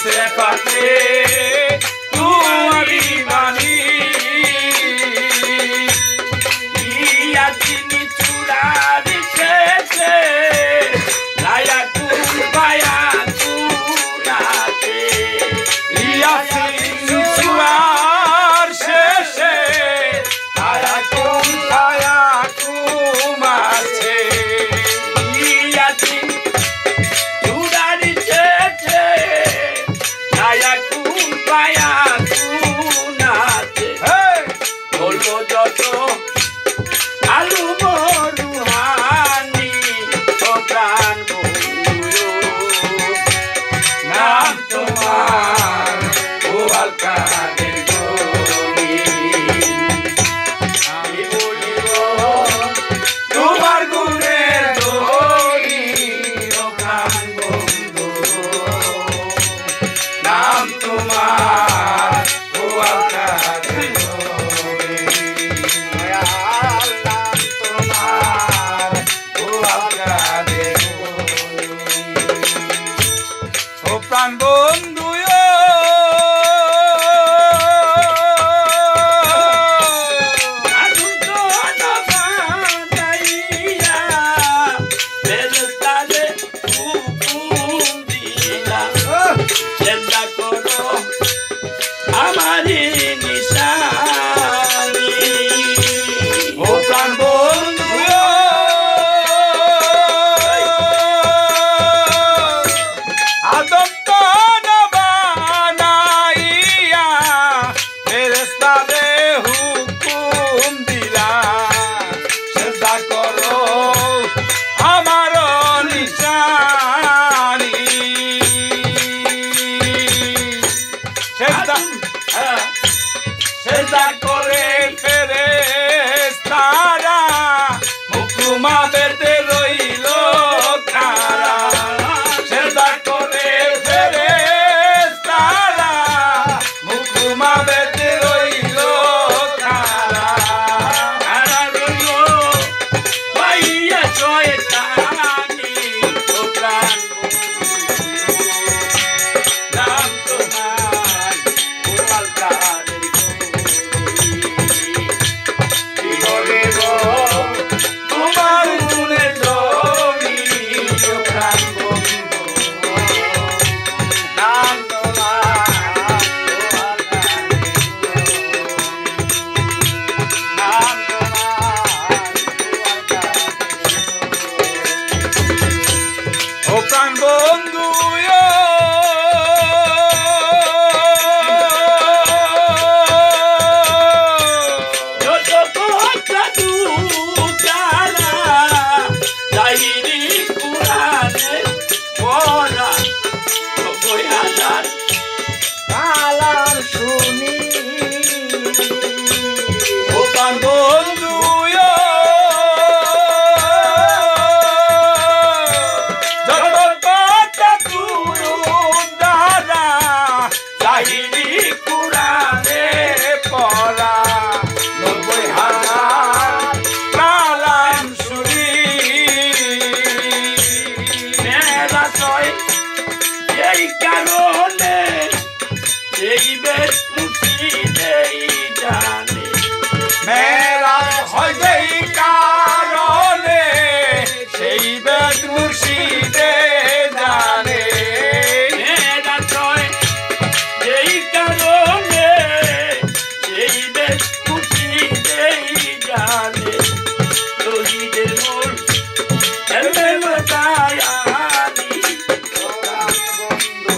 সেফাতে তোমারি বাণী ইয়া তিনি চূড়ারি শেষে লায়া কুল পায়া চূড়াতে ইয়া তিনি চূড়ার শেষে লায়া কুল পায়া কুমাছে ইয়া তিনি চূড়ারি শেষে লায়া কুল পায়া কুনাতে বলবো যত আলু মরুহানি ও প্রাণ বন্ধু নাম তোমার ও আলকাদের গনি আমি বলিব তোমার গুণের ধনি ও প্রাণ বন্ধু নাম তোমার ও আলকাদের প্রাণ বন্ধু চেষ্টা করো আমারি নিশানি ও প্রাণ বন্ধু আদত্ত বানাইয়া ফেরেশতারে হুকুম দিলা চেষ্টা করো আমার নিশানি চেষ্টা করে ফেরেশতারা হুকুমা পেতে রইল খারা চেষ্টা করে ফেরেশতারা হুকুমা পেতে রইল খারা খারা রইল পাইয়া শয়তানি ও প্রাণ নাম তোমার ও আলকাদের গনি তোমার গুণের ধনি ও প্রাণ বন্ধু নাম তোমার ও আলকাদের নাম তোমার ও প্রাণ বন্ধু যত কথা দুটারা জাহিরি কুরআনে পড়া ৯০,০০০ কালাম শুনি ও প্রাণ বন্ধু যত কথা দুটারা জাহিরি কুরআনে পড়া ৯০,০০০ কালাম শুনি মেরাজ হয় এই কারণে এই বেশ মুর্শিদেই জানে মেরাজ হয় এই কারণে সেই বেশ মুর্শিদে জানে মেরাজ হয় এই কারণে সেই বেশ মুর্শিদেই জানে শহীদের মোর এলমে মতায়ানি ও প্রাণ বন্ধু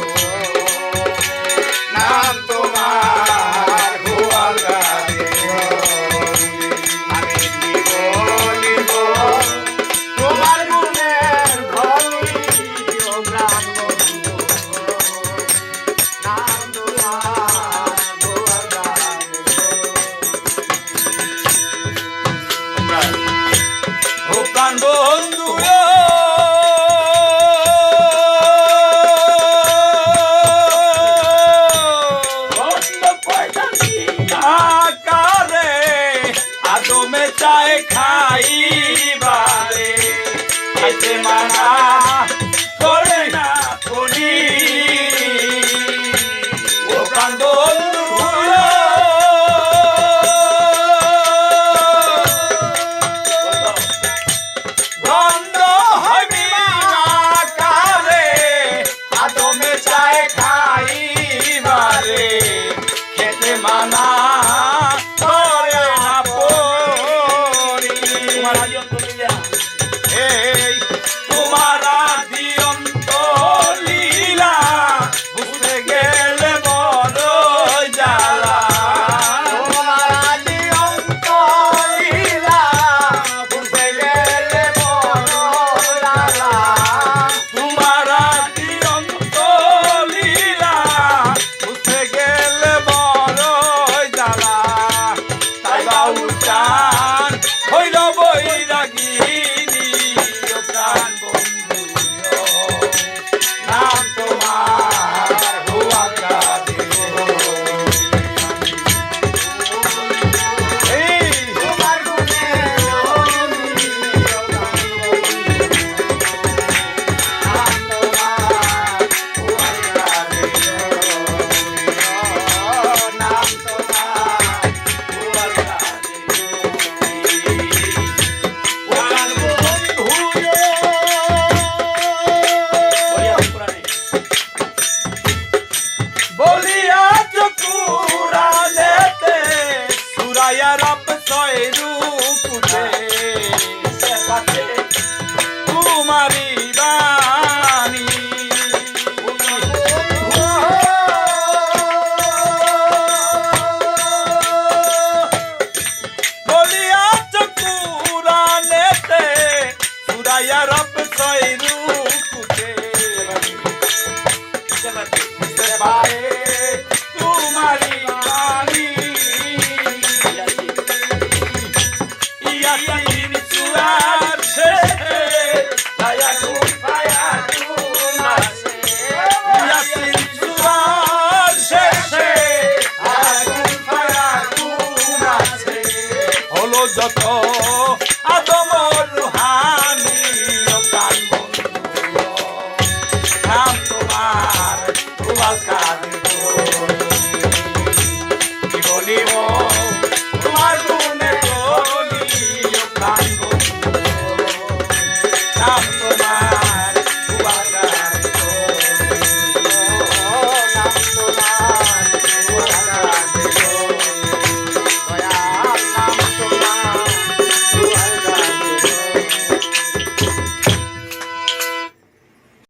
বুঝতে পারে তোমারই বাণী ইয়াসিন সূরার শেষে ফায়াতুন ফায়াতুন আছে ইয়াসিন সূরার শেষে ফায়াতুন ফায়াতুন আছে হলো যত আদম রুহানি প্রাণ বন্ধু নাম তোমার রুয়াল কাদের